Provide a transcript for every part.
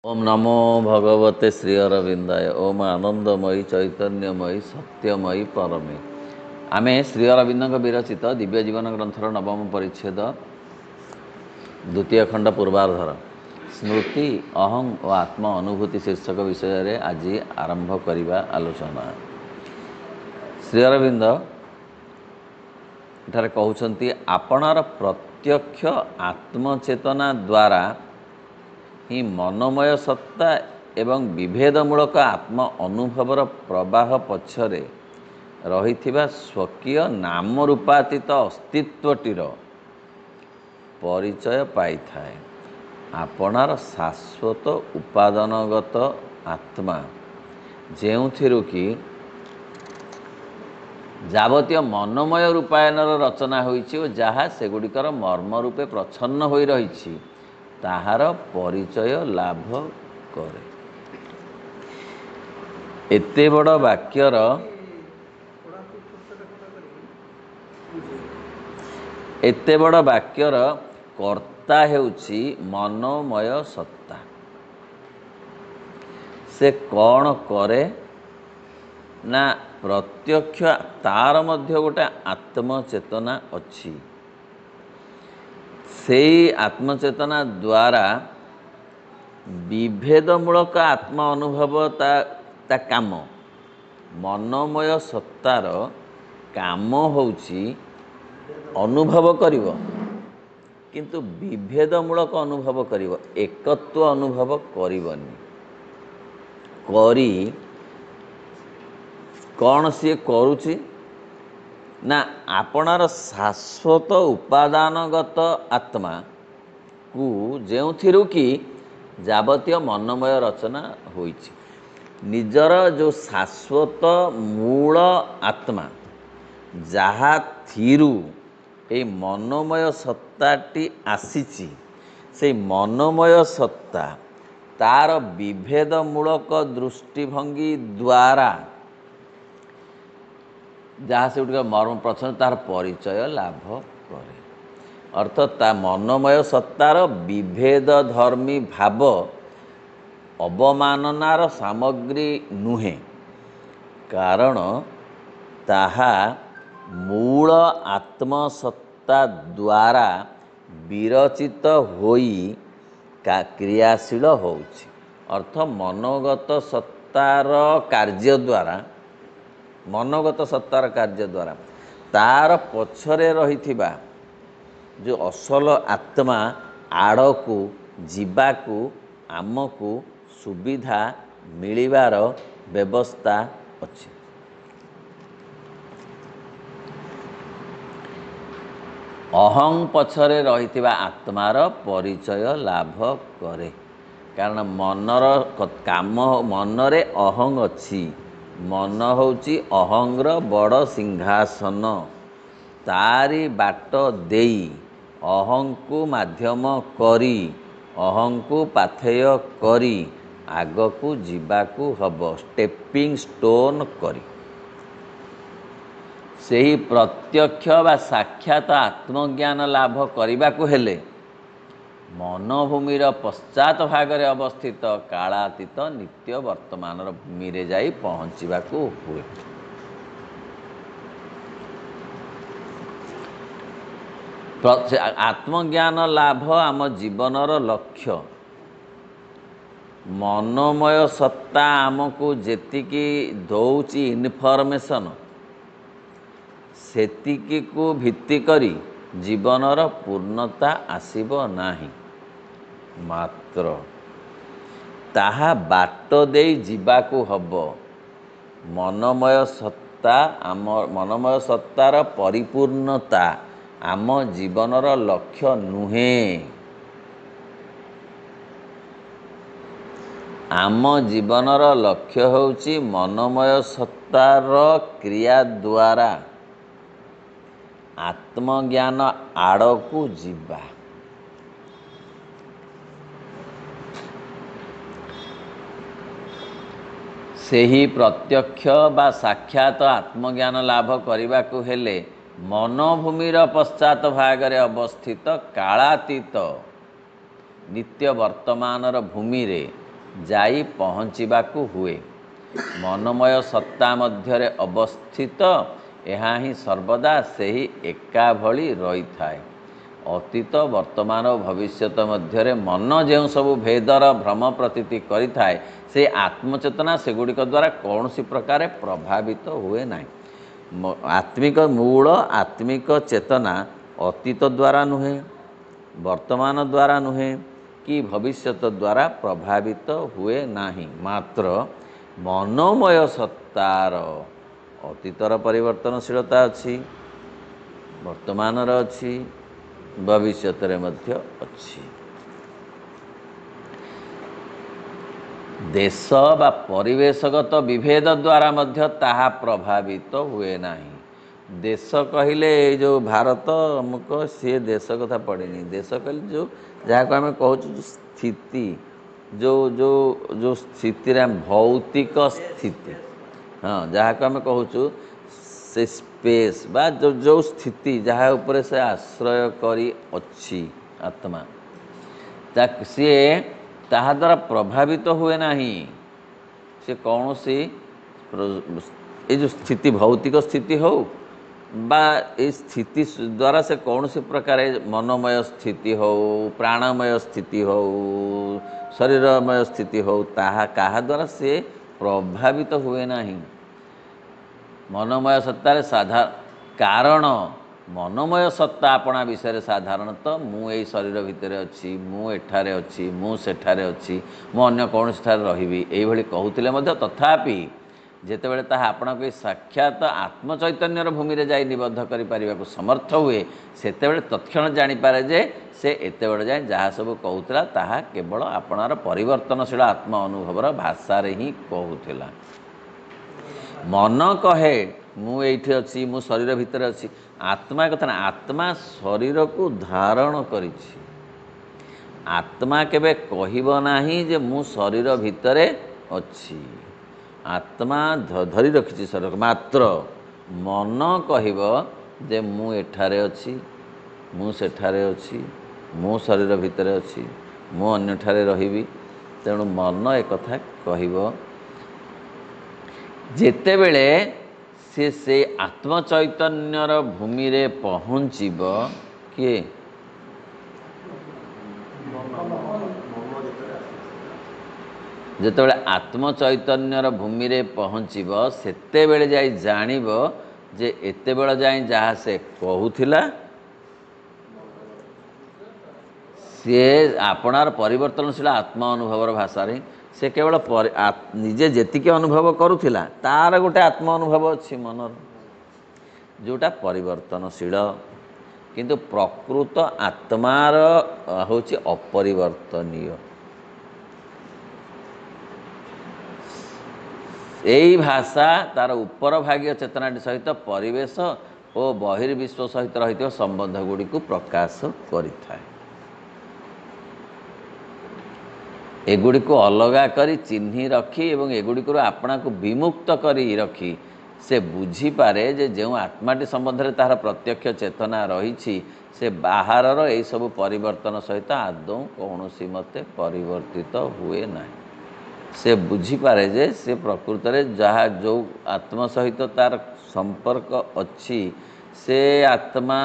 ओम नमो भगवते श्री अरविंदाय। ओम आनंदमयी चैतन्यमयी सत्यमयी परमे। आमे श्री अरविंद विरचित दिव्य जीवन ग्रंथर नवम परिच्छेद द्वितीय खंड पूर्वार्धर स्मृति अहं और आत्म अनुभूति शीर्षक विषय आज आरंभ करने आलोचना। श्री अरविंद एठारे कहउछंती आपणार प्रत्यक्ष आत्मचेतना द्वारा ही मनोमय सत्ता एवं विभेदमूलक आत्म अनुभवर प्रवाह पछरे रहिथिबा स्वकीय नाम रूपातीत अस्तित्वटीर परिचय पाई थाए। आपणार शाश्वत उपादानगत आत्मा जेउथिरु कि जावतीय मनोमय रूपायनर रचना होइछि और जहाँ सेगुड़िकर मर्म रूपे प्रच्छन्न होई रहिछि ताहार परिचय लाभ करे। एते बड़ वाक्यर कर्ता हेउछि मनोमय सत्ता। से कौन करे ना प्रत्यक्ष तार मध्य गोटे आत्मचेतना अच्छी। से आत्मचेतना द्वारा विभेदमूलक आत्मा अनुभव ता काम मनोमय सत्तार काम होउछि अनुभव करिवो, किंतु विभेदमूलक अनुभव करिवो, एकत्व अनुभव करिवनी। करी कौन सी करुछि ना आपणार शाश्वत उपादानगत आत्मा को जेउथिरु कि जावतीय मनोमय रचना होइछि। निजर जो शाश्वत मूल आत्मा जहा थिरु ए मनोमय सत्ताटी आसीछि, से मनोमय सत्ता तार विभेदमूलक दृष्टिभंगी द्वारा जहाँ से गुटिक मर्म प्रश्न तार परिचय लाभ करे। अर्थात ता मनोमय सत्तार विभेद धर्मी भाव अवमाननार सामग्री नुहे, कारण ताहा मूल आत्मसत्ता द्वारा विरचित होई क्रियाशील होउछि। अर्थ मनोगत सत्तार कार्य द्वारा मनोगत सत्तार कार्य द्वारा तार पछरे रहिथिबा जो असल आत्मा आड़कू जीवाकू आमकू सुविधा मिलिबार व्यवस्था अछि। अहं पछरे रहिथिबा आत्मार परिचय लाभ करे, कारण मनर काम मनरे अहं अछि। मन होउछि अहंग्र बड़ सिंहासन, तारी बाट देई अहंकु माध्यम करी अहंकु पाथेय करी आगकू जीवाकू हब स्टेपिंग स्टोन करी। सेही प्रत्यक्ष बा साक्षात आत्मज्ञान लाभ करिबाकू हेले मनोभूमिर पश्चात भागरे अवस्थित कालातीत नित्य वर्तमान भूमि रे जाई पहुँचवाकू हुए। आत्मज्ञान लाभ आम जीवनर लक्ष्य। मनोमय सत्ता आमको जेतिकी दौची इनफॉर्मेशन सेतिकी को भित्ति करी जीवनर पूर्णता आसीब नाही, मात्र ताहा बाट देई जीवाकू हब। मनोमय सत्ता आम मनोमय सत्तार परिपूर्णता आम जीवनर लक्ष्य नुहे। आम जीवनर लक्ष्य होउछि मनोमय सत्तार क्रिया द्वारा आत्मज्ञान आड़कू जीवा। सेही प्रत्यक्ष बा साक्षात आत्मज्ञान लाभ करिबाकू हेले मनोभूमिर पश्चात भागरे अवस्थित कालातीत नित्य वर्तमानर भूमि रे ଯାଇ ପହଞ୍ଚିବାକୁ ହୁଏ। ମନୋମୟ ସତ୍ତା ମଧ୍ୟରେ ଅବସ୍ଥିତ ଏହା ହିଁ ସର୍ବଦା ସେହି ଏକା ଭଳି ରହିଥାଏ। ଅତୀତ ବର୍ତ୍ତମାନ ଓ ଭବିଷ୍ୟତ ମଧ୍ୟରେ ମନ ଯେଉଁ ସବୁ ଭେଦର ଭ୍ରମ ପ୍ରତୀତି କରିଥାଏ, ସେ ଆତ୍ମଚେତନା ସେଗୁଡ଼ିକ ଦ୍ୱାରା କୌଣସି ପ୍ରକାର ପ୍ରଭାବିତ ହୁଏ ନାହିଁ। ଆତ୍ମିକ ମୂଳ ଆତ୍ମିକ ଚେତନା ଅତୀତ ଦ୍ୱାରା ନୁହେଁ, ବର୍ତ୍ତମାନ ଦ୍ୱାରା ନୁହେଁ କି ଭବିଷ୍ୟତ ଦ୍ୱାରା ପ୍ରଭାବିତ ହୁଏ ନାହିଁ। ମାତ୍ର ମନୋମୟ ସତ୍ତାର ଅତୀତର ପରିବର୍ତ୍ତନଶୀଳତା ଅଛି, ବର୍ତ୍ତମାନର ଅଛି, ଭବିଷ୍ୟତରେ ମଧ୍ୟ ଅଛି। ଦେଶ ବା ପରିବେଶଗତ ବିଭେଦ ଦ୍ୱାରା ମଧ୍ୟ ତାହା ପ୍ରଭାବିତ ହୁଏ ନାହିଁ। ଦେଶ କହିଲେ ଏଇ ଯେଉଁ ଭାରତ ଅମୁକ ସିଏ ଦେଶ କଥା ପଡ଼ିନି। ଦେଶ କହିଲେ ଯେଉଁ ଯାହାକୁ ଆମେ କହୁଛୁ ସ୍ଥିତି, ଯେଉଁ ସ୍ଥିତିରେ ଭୌତିକ ସ୍ଥିତି, ହଁ, ଯାହାକୁ ଆମେ କହୁଛୁ ସେ ସ୍ପେସ୍ ବା ଯେଉଁ ସ୍ଥିତି ଯାହା ଉପରେ ସେ ଆଶ୍ରୟ କରି ଅଛି ଆତ୍ମା, ସିଏ ତାହା ଦ୍ୱାରା ପ୍ରଭାବିତ ହୁଏ ନାହିଁ। ସେ କୌଣସି ଏଇ ଯେଉଁ ସ୍ଥିତି ଭୌତିକ ସ୍ଥିତି ହେଉ ବା ଏଇ ସ୍ଥିତି ଦ୍ୱାରା ସେ କୌଣସି ପ୍ରକାର ମନୋମୟ ସ୍ଥିତି ହେଉ, ପ୍ରାଣମୟ ସ୍ଥିତି ହେଉ, ଶରୀରମୟ ସ୍ଥିତି ହେଉ, ତାହା କାହା ଦ୍ୱାରା ସେ ପ୍ରଭାବିତ ହୁଏ ନାହିଁ। ମନୋମୟ ସତ୍ତାରେ କାରଣ ମନୋମୟ ସତ୍ତା ଆପଣା ବିଷୟରେ ସାଧାରଣତଃ ମୁଁ ଏଇ ଶରୀର ଭିତରେ ଅଛି, ମୁଁ ଏଠାରେ ଅଛି, ମୁଁ ସେଠାରେ ଅଛି, ମୁଁ ଅନ୍ୟ କୌଣସିଠାରେ ରହିବି ଏଇଭଳି କହୁଥିଲେ ମଧ୍ୟ ତଥାପି ଯେତେବେଳେ ତାହା ଆପଣଙ୍କୁ ଏଇ ସାକ୍ଷାତ ଆତ୍ମଚୈତନ୍ୟର ଭୂମିରେ ଯାଇ ନିବଦ୍ଧ କରିପାରିବାକୁ ସମର୍ଥ ହୁଏ, ସେତେବେଳେ ତତ୍କ୍ଷଣ ଜାଣିପାରେ ଯେ ସେ ଏତେବେଳେ ଯାଏଁ ଯାହା ସବୁ କହୁଥିଲା ତାହା କେବଳ ଆପଣାର ପରିବର୍ତ୍ତନଶୀଳ ଆତ୍ମ ଅନୁଭବର ଭାଷାରେ ହିଁ କହୁଥିଲା। ମନ କହେ ମୁଁ ଏଇଠି ଅଛି, ମୁଁ ଶରୀର ଭିତରେ ଅଛି। ଆତ୍ମା କଥା ନା, ଆତ୍ମା ଶରୀରକୁ ଧାରଣ କରିଛି। ଆତ୍ମା କେବେ କହିବ ନାହିଁ ଯେ ମୁଁ ଶରୀର ଭିତରେ ଅଛି। ଆତ୍ମା ଧରି ରଖିଛି ଶରୀରକୁ। ମାତ୍ର ମନ କହିବ ଯେ ମୁଁ ଏଠାରେ ଅଛି, ମୁଁ ସେଠାରେ ଅଛି, ମୁଁ ଶରୀର ଭିତରେ ଅଛି, ମୁଁ ଅନ୍ୟଠାରେ ରହିବି। ତେଣୁ ମନ ଏକଥା କହିବ। ଯେତେବେଳେ ସେ ଆତ୍ମଚୈତନ୍ୟର ଭୂମିରେ ପହଞ୍ଚିବ, କିଏ? ଯେତେବେଳେ ଆତ୍ମଚୈତନ୍ୟର ଭୂମିରେ ପହଞ୍ଚିବ, ସେତେବେଳେ ଯାଇ ଜାଣିବ ଯେ ଏତେବେଳେ ଯାଏଁ ଯାହା ସେ କହୁଥିଲା ସିଏ ଆପଣାର ପରିବର୍ତ୍ତନଶୀଳ ଆତ୍ମ ଅନୁଭବର ଭାଷାରେ ସେ କେବଳ ନିଜେ ଯେତିକି ଅନୁଭବ କରୁଥିଲା ତାର ଗୋଟେ ଆତ୍ମ ଅନୁଭବ ଅଛି ମନର, ଯେଉଁଟା ପରିବର୍ତ୍ତନଶୀଳ। କିନ୍ତୁ ପ୍ରକୃତ ଆତ୍ମାର ହେଉଛି ଅପରିବର୍ତ୍ତନୀୟ। ଏଇ ଭାଷା ତାର ଉପର ଭାଗୀୟ ଚେତନାଟି ସହିତ ପରିବେଶ ଓ ବହିର୍ବିଶ୍ୱ ସହିତ ରହିଥିବା ସମ୍ବନ୍ଧ ଗୁଡ଼ିକୁ ପ୍ରକାଶ କରିଥାଏ। ଏଗୁଡ଼ିକୁ ଅଲଗା କରି ଚିହ୍ନି ରଖି ଏବଂ ଏଗୁଡ଼ିକରୁ ଆପଣାକୁ ବିମୁକ୍ତ କରି ରଖି ସେ ବୁଝିପାରେ ଯେ ଯେଉଁ ଆତ୍ମାଟି ସମ୍ବନ୍ଧରେ ତାହାର ପ୍ରତ୍ୟକ୍ଷ ଚେତନା ରହିଛି ସେ ବାହାରର ଏହିସବୁ ପରିବର୍ତ୍ତନ ସହିତ ଆଦୌ କୌଣସି ମତେ ପରିବର୍ତ୍ତିତ ହୁଏ ନାହିଁ। ସେ ବୁଝିପାରେ ଯେ ସେ ପ୍ରକୃତରେ ଯାହା ଯେଉଁ ଆତ୍ମା ସହିତ ତାର ସମ୍ପର୍କ ଅଛି ସେ ଆତ୍ମା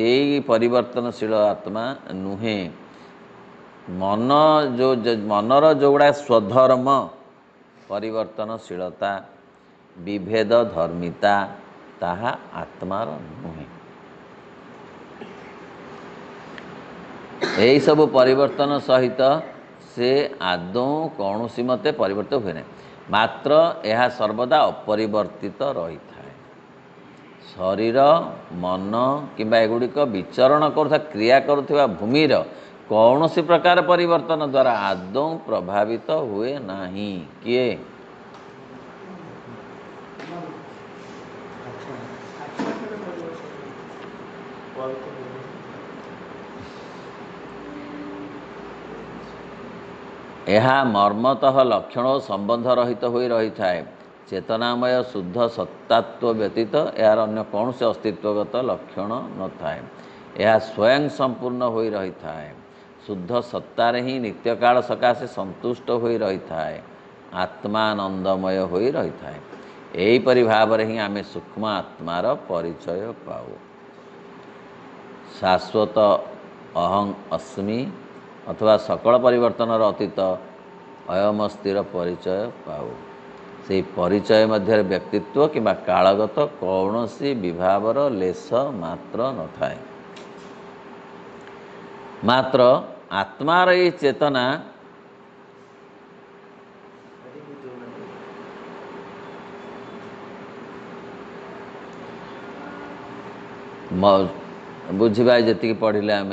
ଏଇ ପରିବର୍ତ୍ତନଶୀଳ ଆତ୍ମା ନୁହେଁ। ମନର ଯେଉଁଗୁଡ଼ା ସ୍ୱଧର୍ମ, ପରିବର୍ତ୍ତନଶୀଳତା, ବିଭେଦ ଧର୍ମିତା, ତାହା ଆତ୍ମାର ନୁହେଁ। ଏହିସବୁ ପରିବର୍ତ୍ତନ ସହିତ ସେ ଆଦୌ କୌଣସି ମତେ ପରିବର୍ତ୍ତିତ ହୁଏ ନାହିଁ। ମାତ୍ର ଏହା ସର୍ବଦା ଅପରିବର୍ତ୍ତିତ ରହିଥାଏ। ଶରୀର, ମନ କିମ୍ବା ଏଗୁଡ଼ିକ ବିଚରଣ କରୁଥିବା କ୍ରିୟା କରୁଥିବା ଭୂମିର କୌଣସି ପ୍ରକାର ପରିବର୍ତ୍ତନ ଦ୍ୱାରା ଆଦୌ ପ୍ରଭାବିତ ହୁଏ ନାହିଁ। କିଏ? ଏହା ମର୍ମତଃ ଲକ୍ଷଣ ଓ ସମ୍ବନ୍ଧ ରହିତ ହୋଇ ରହିଥାଏ। ଚେତନାମୟ ଶୁଦ୍ଧ ସତ୍ତାତ୍ଵ ବ୍ୟତୀତ ଏହାର ଅନ୍ୟ କୌଣସି ଅସ୍ତିତ୍ୱଗତ ଲକ୍ଷଣ ନଥାଏ। ଏହା ସ୍ୱୟଂ ସମ୍ପୂର୍ଣ୍ଣ ହୋଇ ରହିଥାଏ। शुद्ध सत्तारे ही नित्यकाल सकाशे संतुष्ट होई रही थाए, आत्मानंदमय होई रही थाए। एहीपरि भावरे ही आमे सूक्ष्म आत्मार परिचय पाऊ। शाश्वत अहं अस्मि अथवा सकल परिवर्तनर अतीत अयमस्तिर परिचय पाऊ। से परिचय मध्य व्यक्तित्व किंबा कालगत कौनसी विभावर लेस मात्र न थाए। मात्र आत्मार ये चेतना बुझा जी पढ़िले आम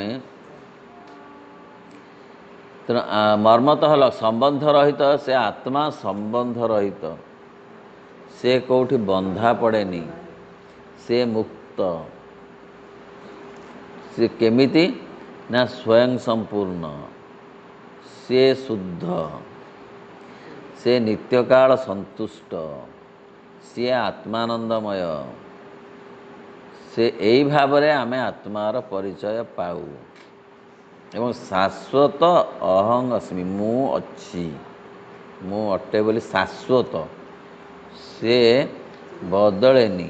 तेणु मर्मतः संबंध रहित से आत्मा संबंध रहित से कौटी बंधा पड़ेनी से मुक्त से केमिति ना स्वयं संपूर्ण से शुद्ध से नित्यकाल संतुष्ट सी आत्मानंदमय से यही भाव में आमे आत्मार परिचय पाऊ। एवं शाश्वत अहं अस्मि मु अच्छी मु अटे बोली शाश्वत से बदलेनी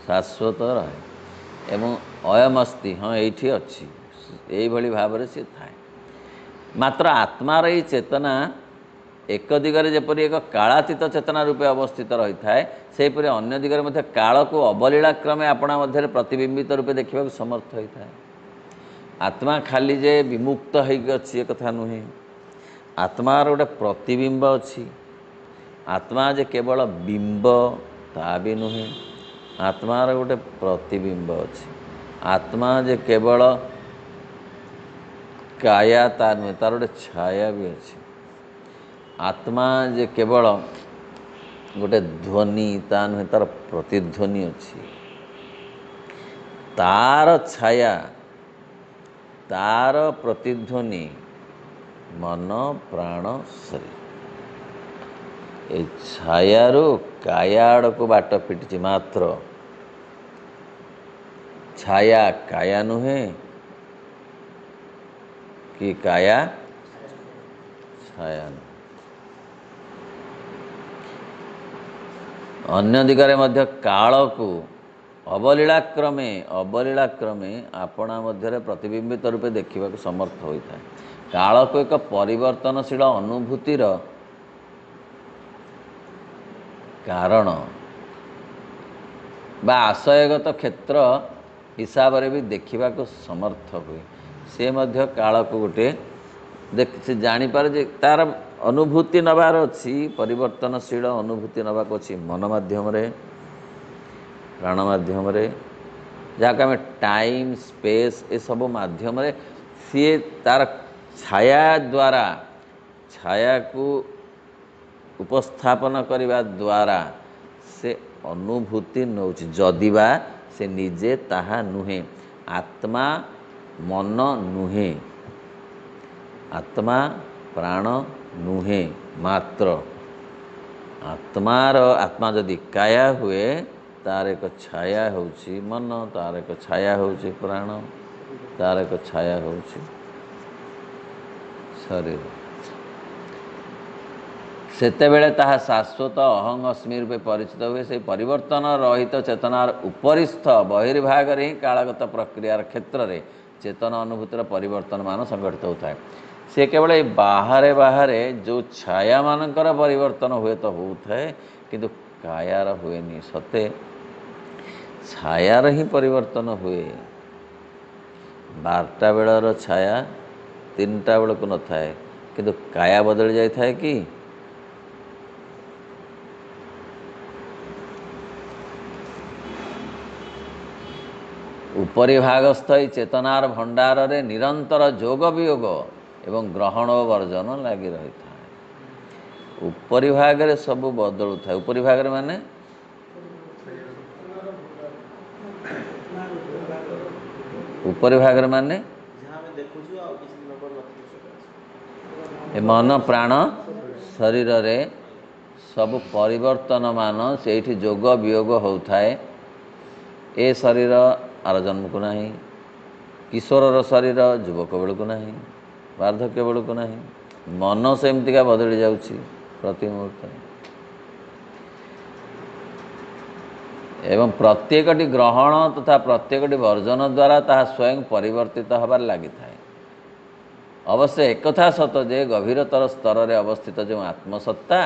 शाश्वत रहे एवं अयम अस्ति हाँ ये अच्छी यही भाव से थाए। मात्र आत्मार ये चेतना एक दिगरे जेपरि एक कालातीत चेतना रूपे अवस्थित रही थाए सेहीपरि अन्य दिगरे मध्य काल को अवलीला क्रमे आपणा मध्य प्रतिबिंबित रूपे देखा समर्थ होता है। आत्मा खाली जे विमुक्त होगी एक कथा नुहे, आत्मार गोटे प्रतिबिंब अच्छी। आत्मा जे केवल बिंब ता भी नुहे, आत्मार गोटे प्रतिबिंब अच्छी। आत्मा जे केवल काया ता नुहे, तार गोटे छाया भी अच्छी। आत्मा जे केवल गोटे ध्वनि ता नुहे, तार प्रतिध्वनि अच्छी। तार छाया तार प्रतिध्वनि मन प्राण शरीर ए छायारू काया आड़ को बाट फिटी। मात्र छाया काया नुहे कि काया छाया नुहे। अन्य दिगरे मध्य काल को अवलीला क्रमे आपणा मध्य प्रतिबिंबित रूपे देखा समर्थ होता है। काल को एक परिवर्तनशील अनुभूतिर कारण बा आशयगत क्षेत्र हिसाब से भी देखा समर्थ हुए। से मध्य काल को गोटे से जापर जे तार अनुभूति नबार अच्छी, परिवर्तनशील अनुभूति नबाक अच्छी मन माध्यम प्राण माध्यम जहाँ आम टाइम स्पेस ए सब माध्यम सी तार छाया द्वारा छाया को उपस्थापन करने द्वारा से अनुभूति नौ जदिबा से निजे ताहा नुहे। आत्मा मन नुहे, आत्मा प्राण नुहे, मात्र आत्मा जदि काया हुए तार एक छाया होची मन, तार एक छाया होची प्राण, तार एक छाया होची शरीर। सेतेबेले ताहा शाश्वत अहं अस्मि रूपे परिचित हुए। से परिवर्तन रहित चेतनार उपरिस्थ बहिर्भाग ही कालगत प्रक्रियार क्षेत्र में चेतन अनुभूतिर परिवर्तन मान संघटित होता है। से केवल बाहरे बाहरे जो छाया मानकर परिवर्तन हुए तो होता है किंतु कायार हुए नहीं। सते छायार ही परिवर्तन हुए। 12टा बेलर छाया 3टा बेल को न थाए किंतु काया बदल जाए थाए कि उपरि भागस्थ चेतनार भंडार रे निरंतर जोग वियोग एवं ग्रहण और वर्जन लगी रही था। उपरि भाग रे सब बदलू था। उपरि भाग रे माने उपरि भाग रे माने मन प्राण शरीर रे सब परिवर्तन मान से जोग वियोग होता है। ए शरीर आर जन्म को नहीं, किशोर शरीर युवक बेल को नहीं, ବାର୍ଦ୍ଧକ୍ୟ ବେଳକୁ ନାହିଁ। ମନ ସେମିତିକା ବଦଳି ଯାଉଛି ପ୍ରତି ମୁହୂର୍ତ୍ତରେ। ଏବଂ ପ୍ରତ୍ୟେକଟି ଗ୍ରହଣ ତଥା ପ୍ରତ୍ୟେକଟି ବର୍ଜନ ଦ୍ୱାରା ତାହା ସ୍ୱୟଂ ପରିବର୍ତ୍ତିତ ହେବାରେ ଲାଗିଥାଏ। ଅବଶ୍ୟ ଏକଥା ସତ ଯେ ଗଭୀରତର ସ୍ତରରେ ଅବସ୍ଥିତ ଯେଉଁ ଆତ୍ମସତ୍ତା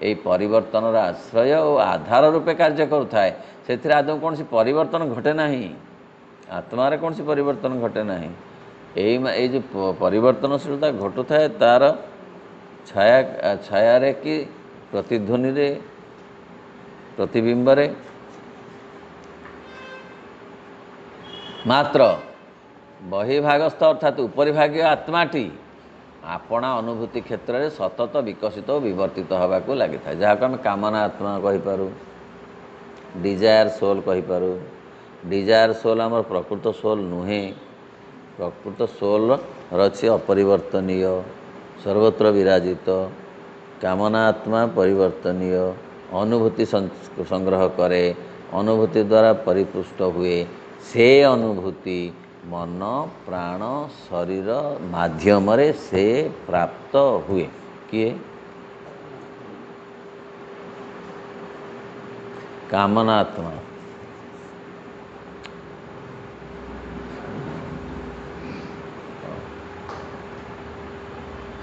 ଏହି ପରିବର୍ତ୍ତନର ଆଶ୍ରୟ ଓ ଆଧାର ରୂପେ କାର୍ଯ୍ୟ କରୁଥାଏ, ସେଥିରେ ଆଦୌ କୌଣସି ପରିବର୍ତ୍ତନ ଘଟେ ନାହିଁ। ଆତ୍ମାରେ କୌଣସି ପରିବର୍ତ୍ତନ ଘଟେ ନାହିଁ। ଏଇ ଯେଉଁ ପରିବର୍ତ୍ତନଶୀଳତା ଘଟୁଥାଏ ତା'ର ଛାୟାରେ କି ପ୍ରତିଧ୍ୱନିରେ, ପ୍ରତିବିମ୍ବରେ। ମାତ୍ର ବହିର୍ଭାଗସ୍ଥ ଅର୍ଥାତ୍ ଉପରିଭାଗୀୟ ଆତ୍ମାଟି ଆପଣା ଅନୁଭୂତି କ୍ଷେତ୍ରରେ ସତତ ବିକଶିତ ଓ ବିବର୍ତ୍ତିତ ହେବାକୁ ଲାଗିଥାଏ, ଯାହାକୁ ଆମେ କାମନା ଆତ୍ମା କହିପାରୁ, ଡିଜାୟାର ସୋଲ୍ କହିପାରୁ। ଡିଜାୟାର ସୋଲ୍ ଆମର ପ୍ରକୃତ ସୋଲ୍ ନୁହେଁ। ପ୍ରକୃତ ସୋଲ୍ ଅଛି ଅପରିବର୍ତ୍ତନୀୟ, ସର୍ବତ୍ର ବିରାଜିତ। କାମନା ଆତ୍ମା ପରିବର୍ତ୍ତନୀୟ, ଅନୁଭୂତି ସଂଗ୍ରହ କରେ, ଅନୁଭୂତି ଦ୍ୱାରା ପରିପୃଷ୍ଟ ହୁଏ। ସେ ଅନୁଭୂତି ମନ, ପ୍ରାଣ, ଶରୀର ମାଧ୍ୟମରେ ସେ ପ୍ରାପ୍ତ ହୁଏ। କିଏ? କାମନା ଆତ୍ମା।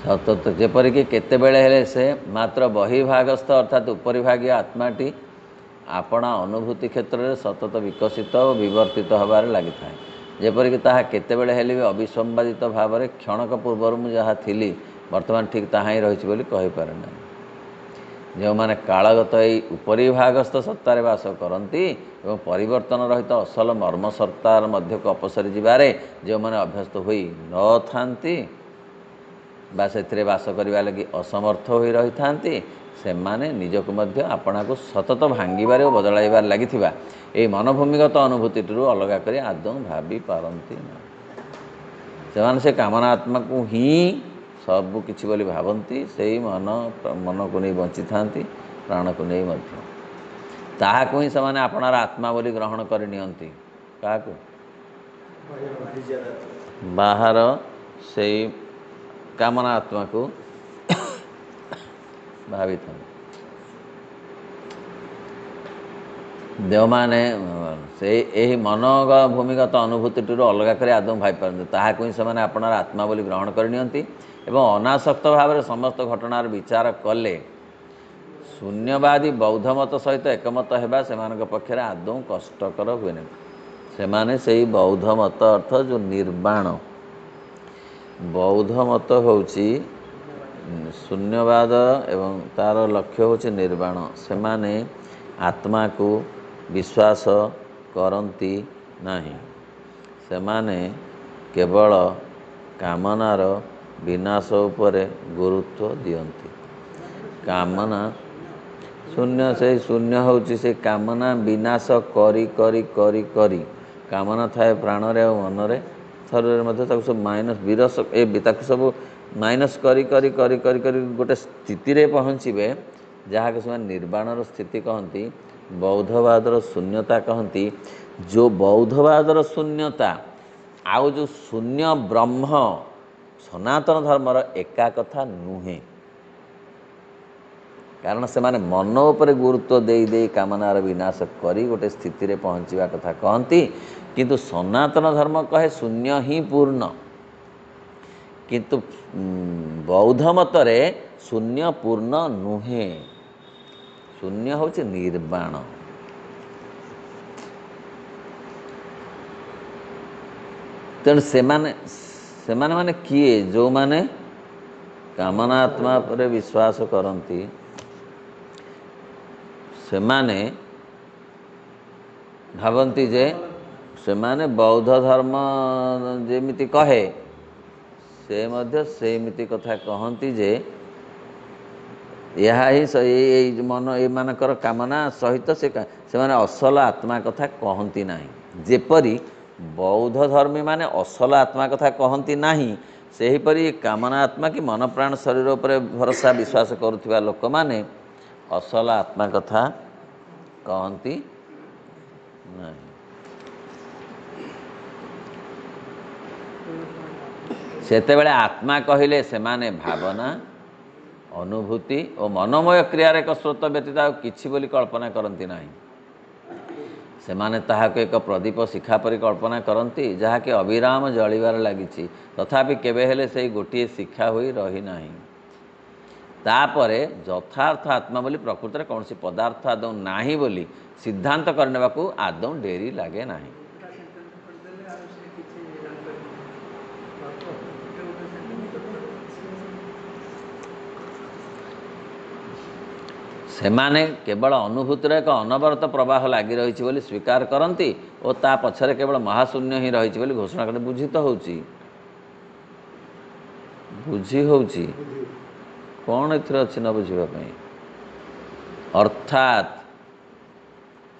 ସତତ ଯେପରିକି କେତେବେଳେ ହେଲେ ସେ ମାତ୍ର ବହିର୍ଭାଗସ୍ଥ ଅର୍ଥାତ୍ ଉପରିଭାଗୀୟ ଆତ୍ମାଟି ଆପଣା ଅନୁଭୂତି କ୍ଷେତ୍ରରେ ସତତ ବିକଶିତ ଓ ବିବର୍ତ୍ତିତ ହେବାରେ ଲାଗିଥାଏ। ଯେପରିକି ତାହା କେତେବେଳେ ହେଲେ ବି ଅବିସମ୍ବାଦିତ ଭାବରେ କ୍ଷଣକ ପୂର୍ବରୁ ମୁଁ ଯାହା ଥିଲି ବର୍ତ୍ତମାନ ଠିକ୍ ତାହା ହିଁ ରହିଛି ବୋଲି କହିପାରେ ନାହିଁ। ଯେଉଁମାନେ କାଳଗତ ଏଇ ଉପରିଭାଗସ୍ଥ ସତ୍ତାରେ ବାସ କରନ୍ତି ଏବଂ ପରିବର୍ତ୍ତନ ରହିତ ଅସଲ ମର୍ମ ସତ୍ତାର ମଧ୍ୟକୁ ଅପସରି ଯିବାରେ ଯେଉଁମାନେ ଅଭ୍ୟସ୍ତ ହୋଇ ନଥାନ୍ତି ବା ସେଥିରେ ବାସ କରିବା ଲାଗି ଅସମର୍ଥ ହୋଇ ରହିଥାନ୍ତି, ସେମାନେ ନିଜକୁ ମଧ୍ୟ ଆପଣାକୁ ସତତ ଭାଙ୍ଗିବାରେ ଓ ବଦଳାଇବାରେ ଲାଗିଥିବା ଏହି ମନୋଭୂମିଗତ ଅନୁଭୂତିଟିରୁ ଅଲଗା କରି ଆଦୌ ଭାବି ପାରନ୍ତି ନାହିଁ। ସେମାନେ ସେ କାମନା ଆତ୍ମାକୁ ହିଁ ସବୁ କିଛି ବୋଲି ଭାବନ୍ତି। ସେଇ ମନକୁ ନେଇ ବଞ୍ଚିଥାନ୍ତି, ପ୍ରାଣକୁ ନେଇ ମଧ୍ୟ। ତାହାକୁ ହିଁ ସେମାନେ ଆପଣାର ଆତ୍ମା ବୋଲି ଗ୍ରହଣ କରି ନିଅନ୍ତି। କାହାକୁ? ବାହାର ସେଇ କାମନା ଆତ୍ମାକୁ ଭାବିଥାନ୍ତି। ଯେଉଁମାନେ ଏହି ମନୋଭୂମିଗତ ଅନୁଭୂତିଟିରୁ ଅଲଗା କରି ଆଦୌ ଭାବିପାରନ୍ତି, ତାହାକୁ ହିଁ ସେମାନେ ଆପଣାର ଆତ୍ମା ବୋଲି ଗ୍ରହଣ କରି ନିଅନ୍ତି ଏବଂ ଅନାସକ୍ତ ଭାବରେ ସମସ୍ତ ଘଟଣାର ବିଚାର କଲେ ଶୂନ୍ୟବାଦୀ ବୌଦ୍ଧ ମତ ସହିତ ଏକମତ ହେବା ସେମାନଙ୍କ ପକ୍ଷରେ ଆଦୌ କଷ୍ଟକର ହୁଏ ନାହିଁ। ସେମାନେ ସେଇ ବୌଦ୍ଧ ମତ ଅର୍ଥ ଯେଉଁ ନିର୍ବାଣ, ବୌଦ୍ଧ ମତ ହେଉଛି ଶୂନ୍ୟବାଦ ଏବଂ ତା'ର ଲକ୍ଷ୍ୟ ହେଉଛି ନିର୍ବାଣ। ସେମାନେ ଆତ୍ମାକୁ ବିଶ୍ୱାସ କରନ୍ତି ନାହିଁ। ସେମାନେ କେବଳ କାମନାର ବିନାଶ ଉପରେ ଗୁରୁତ୍ୱ ଦିଅନ୍ତି। କାମନା ଶୂନ୍ୟ, ସେଇ ଶୂନ୍ୟ ହେଉଛି ସେ କାମନା ବିନାଶ କରି କରି କରି କରି କାମନା ଥାଏ ପ୍ରାଣରେ ଆଉ ମନରେ, ଶରୀରରେ ମଧ୍ୟ ତାକୁ ସବୁ ମାଇନସ୍ ବିରସ ତାକୁ ସବୁ ମାଇନସ୍ କରି କରି କରି କରି କରି ଗୋଟେ ସ୍ଥିତିରେ ପହଞ୍ଚିବେ ଯାହାକୁ ସେମାନେ ନିର୍ବାଣର ସ୍ଥିତି କହନ୍ତି, ବୌଦ୍ଧବାଦର ଶୂନ୍ୟତା କହନ୍ତି। ଯେଉଁ ବୌଦ୍ଧବାଦର ଶୂନ୍ୟତା ଆଉ ଯେଉଁ ଶୂନ୍ୟ ବ୍ରହ୍ମ ସନାତନ ଧର୍ମର ଏକା କଥା ନୁହେଁ। କାରଣ ସେମାନେ ମନ ଉପରେ ଗୁରୁତ୍ୱ ଦେଇ ଦେଇ କାମନାର ବିନାଶ କରି ଗୋଟେ ସ୍ଥିତିରେ ପହଞ୍ଚିବା କଥା କହନ୍ତି, କିନ୍ତୁ ସନାତନ ଧର୍ମ କହେ ଶୂନ୍ୟ ହିଁ ପୂର୍ଣ୍ଣ। କିନ୍ତୁ ବୌଦ୍ଧ ମତରେ ଶୂନ୍ୟ ପୂର୍ଣ୍ଣ ନୁହେଁ, ଶୂନ୍ୟ ହେଉଛି ନିର୍ବାଣ। ତେଣୁ ସେମାନେ ମାନେ କିଏ? ଯେଉଁମାନେ କାମନା ଆତ୍ମା ଉପରେ ବିଶ୍ୱାସ କରନ୍ତି, ସେମାନେ ଭାବନ୍ତି ଯେ ସେମାନେ ବୌଦ୍ଧ ଧର୍ମ ଯେମିତି କହେ ସେ ମଧ୍ୟ ସେମିତି କଥା କହନ୍ତି ଯେ ଏହା ହିଁ ଏଇ ମନ ଏମାନଙ୍କର କାମନା ସହିତ ସେମାନେ ଅସଲ ଆତ୍ମା କଥା କହନ୍ତି ନାହିଁ। ଯେପରି ବୌଦ୍ଧ ଧର୍ମୀମାନେ ଅସଲ ଆତ୍ମା କଥା କହନ୍ତି ନାହିଁ, ସେହିପରି କାମନା ଆତ୍ମା କି ମନ ପ୍ରାଣ ଶରୀର ଉପରେ ଭରସା ବିଶ୍ୱାସ କରୁଥିବା ଲୋକମାନେ ଅସଲ ଆତ୍ମା କଥା କହନ୍ତି ନାହିଁ। ସେତେବେଳେ ଆତ୍ମା କହିଲେ ସେମାନେ ଭାବନା, ଅନୁଭୂତି ଓ ମନୋମୟ କ୍ରିୟାର ଏକ ସ୍ରୋତ ବ୍ୟତୀତ ଆଉ କିଛି ବୋଲି କଳ୍ପନା କରନ୍ତି ନାହିଁ। ସେମାନେ ତାହାକୁ ଏକ ପ୍ରଦୀପ ଶିଖା ପରି କଳ୍ପନା କରନ୍ତି, ଯାହାକି ଅବିରାମ ଜଳିବାରେ ଲାଗିଛି, ତଥାପି କେବେ ହେଲେ ସେହି ଗୋଟିଏ ଶିଖା ହୋଇ ରହିନାହିଁ। ତାପରେ ଯଥାର୍ଥ ଆତ୍ମା ବୋଲି ପ୍ରକୃତରେ କୌଣସି ପଦାର୍ଥ ଆଦୌ ନାହିଁ ବୋଲି ସିଦ୍ଧାନ୍ତ କରିନେବାକୁ ଆଦୌ ଡେରି ଲାଗେ ନାହିଁ। ସେମାନେ କେବଳ ଅନୁଭୂତିର ଏକ ଅନବରତ ପ୍ରବାହ ଲାଗି ରହିଛି ବୋଲି ସ୍ୱୀକାର କରନ୍ତି ଓ ତା ପଛରେ କେବଳ ମହାଶୂନ୍ୟ ହିଁ ରହିଛି ବୋଲି ଘୋଷଣା କରନ୍ତି। ବୁଝି ତ ହେଉଛି, ବୁଝି ହେଉଛି, କ'ଣ ଏଥିରେ ଅଛି ନ ବୁଝିବା ପାଇଁ? ଅର୍ଥାତ୍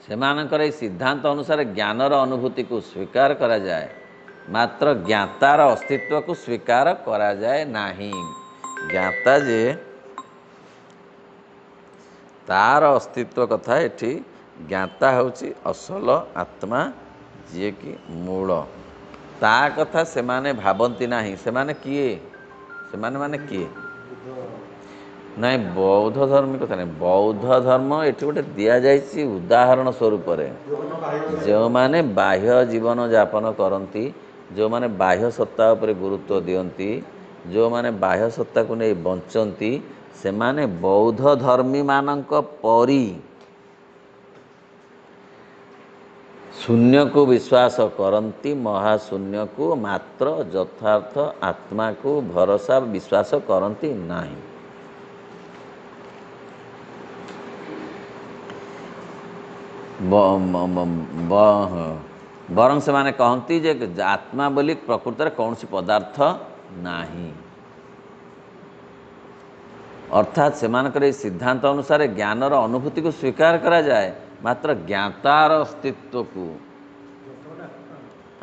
ସେମାନଙ୍କର ଏହି ସିଦ୍ଧାନ୍ତ ଅନୁସାରେ ଜ୍ଞାନର ଅନୁଭୂତିକୁ ସ୍ୱୀକାର କରାଯାଏ, ମାତ୍ର ଜ୍ଞାତାର ଅସ୍ତିତ୍ୱକୁ ସ୍ୱୀକାର କରାଯାଏ ନାହିଁ। ଜ୍ଞାତା ଯେ ତାର ଅସ୍ତିତ୍ୱ କଥା ଏଠି, ଜ୍ଞାତା ହେଉଛି ଅସଲ ଆତ୍ମା, ଯିଏକି ମୂଳ, ତା କଥା ସେମାନେ ଭାବନ୍ତି ନାହିଁ। ସେମାନେ କିଏ? ସେମାନେ ମାନେ କିଏ? ନାଇଁ, ବୌଦ୍ଧ ଧର୍ମ କଥା ନାହିଁ। ବୌଦ୍ଧ ଧର୍ମ ଏଠି ଗୋଟେ ଦିଆଯାଇଛି ଉଦାହରଣ ସ୍ୱରୂପରେ। ଯେଉଁମାନେ ବାହ୍ୟ ଜୀବନ ଯାପନ କରନ୍ତି, ଯେଉଁମାନେ ବାହ୍ୟ ସତ୍ତା ଉପରେ ଗୁରୁତ୍ୱ ଦିଅନ୍ତି, ଯେଉଁମାନେ ବାହ୍ୟ ସତ୍ତାକୁ ନେଇ ବଞ୍ଚନ୍ତି, ସେମାନେ ବୌଦ୍ଧ ଧର୍ମୀମାନଙ୍କ ପରି ଶୂନ୍ୟକୁ ବିଶ୍ୱାସ କରନ୍ତି, ମହାଶୂନ୍ୟକୁ, ମାତ୍ର ଯଥାର୍ଥ ଆତ୍ମାକୁ ଭରସା ବିଶ୍ୱାସ କରନ୍ତି ନାହିଁ। ବରଂ ସେମାନେ କହନ୍ତି ଯେ ଆତ୍ମା ବୋଲି ପ୍ରକୃତରେ କୌଣସି ପଦାର୍ଥ ନାହିଁ। ଅର୍ଥାତ୍ ସେମାନଙ୍କର ଏହି ସିଦ୍ଧାନ୍ତ ଅନୁସାରେ ଜ୍ଞାନର ଅନୁଭୂତିକୁ ସ୍ୱୀକାର କରାଯାଏ, ମାତ୍ର ଜ୍ଞାତାର ଅସ୍ତିତ୍ୱକୁ,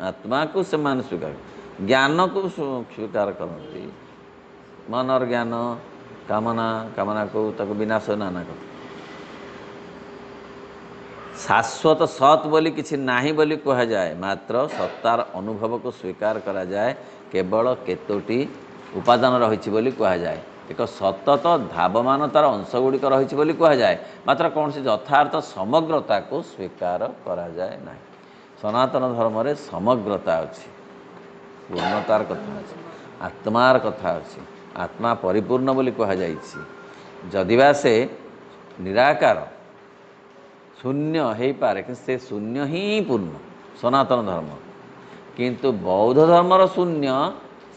ଆତ୍ମାକୁ ସେମାନେ ସ୍ୱୀକାର, ଜ୍ଞାନକୁ ସ୍ୱୀକାର କରନ୍ତି। ମନର ଜ୍ଞାନ, କାମନାକୁ ତାକୁ ବିନାଶ ନାନା କଥା। ଶାଶ୍ୱତ ସତ୍ ବୋଲି କିଛି ନାହିଁ ବୋଲି କୁହାଯାଏ, ମାତ୍ର ସତ୍ତାର ଅନୁଭବକୁ ସ୍ୱୀକାର କରାଯାଏ କେବଳ କେତୋଟି ଉପାଦାନ ରହିଛି ବୋଲି କୁହାଯାଏ। ଏକ ସତତ ଧାବମାନତାର ଅଂଶଗୁଡ଼ିକ ରହିଛି ବୋଲି କୁହାଯାଏ, ମାତ୍ର କୌଣସି ଯଥାର୍ଥ ସମଗ୍ରତାକୁ ସ୍ୱୀକାର କରାଯାଏ ନାହିଁ। ସନାତନ ଧର୍ମରେ ସମଗ୍ରତା ଅଛି, ପୂର୍ଣ୍ଣତାର କଥା ଅଛି, ଆତ୍ମାର କଥା ଅଛି। ଆତ୍ମା ପରିପୂର୍ଣ୍ଣ ବୋଲି କୁହାଯାଇଛି। ଯଦିବା ସେ ନିରାକାର ଶୂନ୍ୟ ହେଇପାରେ, କିନ୍ତୁ ସେ ଶୂନ୍ୟ ହିଁ ପୂର୍ଣ୍ଣ ସନାତନ ଧର୍ମ। କିନ୍ତୁ ବୌଦ୍ଧ ଧର୍ମର ଶୂନ୍ୟ,